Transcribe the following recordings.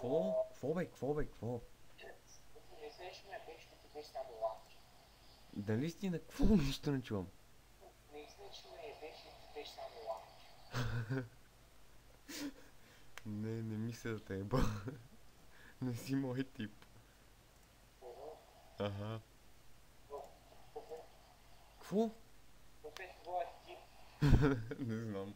Кво? Кво бе, кво бе, кво? Не се ме беше, като беше само лапки. Дали стина, кво? Нищо не чувам. Наистина, че ме беше, като беше само лапки. Не мисля да те еба. Не си мой тип. Ага. Кво? Какъв е твоят тип? Не знам.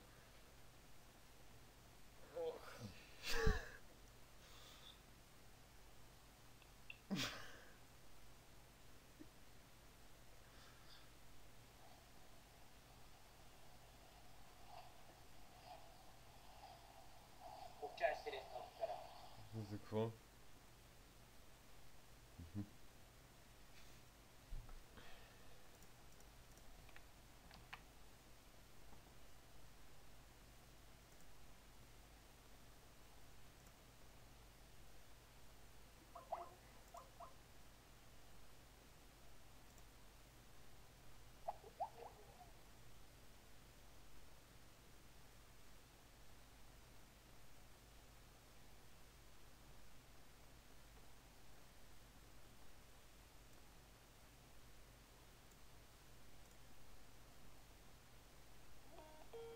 Получаваш се лесно от кара. За какво?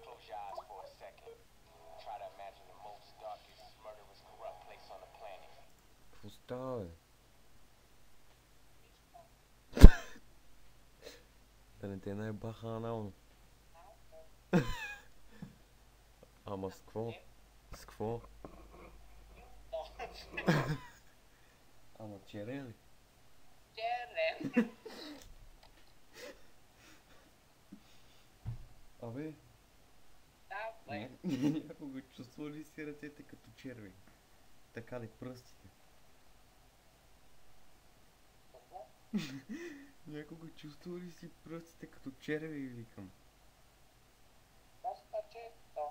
Close your eyes for a second. Try to imagine the most darkest, murderous, corrupt place on the planet. Какво става, бе? Да не те наебаха анално. Ама с какво? С какво? Ама черен ли? Черен. Абе, Да, бе. някога чувства ли си ръцете като черви? Така ли пръстите? Какво? Някога чувства ли си пръстите като черви, викам? Доста често.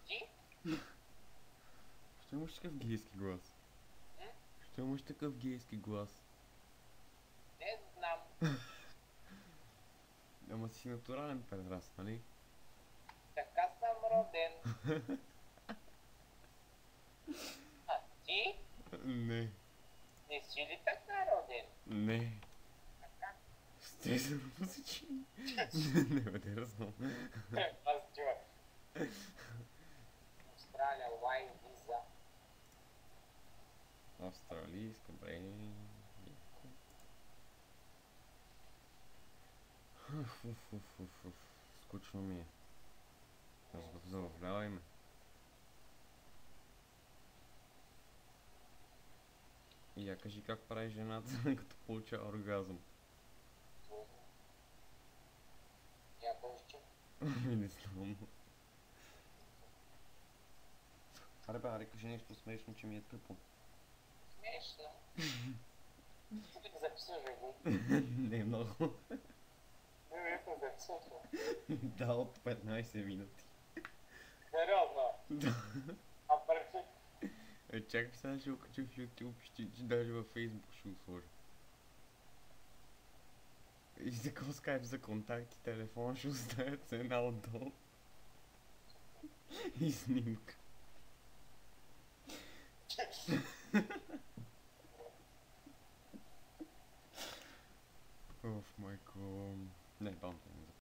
Ти? Що имаш такъв гейски глас? Що имаш такъв гейски глас? Не знам. Ама си натурален предрас, нали? Така съм роден. А ти? Не, Не си ли така роден? не. Така? Естествено си. Не бе, те знам. Аз чува. Австралия, лайн виза. Австралийска, бре. Скучно ми е. Забавлявай ме. И я кажи как прави жената, като получава оргазъм. Я повече. Не знам. Аре бе, аре кажи нещо смешно, че ми е тъпо. Смешно. Тук записваш го. Не много. Не записваш го. Да, от 15 минути. Сериозно. Да. А първи. Чакай сега ще го кача в YouTube, ще даже във Facebook ще го сложа. И за такова скайп за контакти, телефон ще оставят с една отдолу. И снимка. Оф, майко. Не, бам.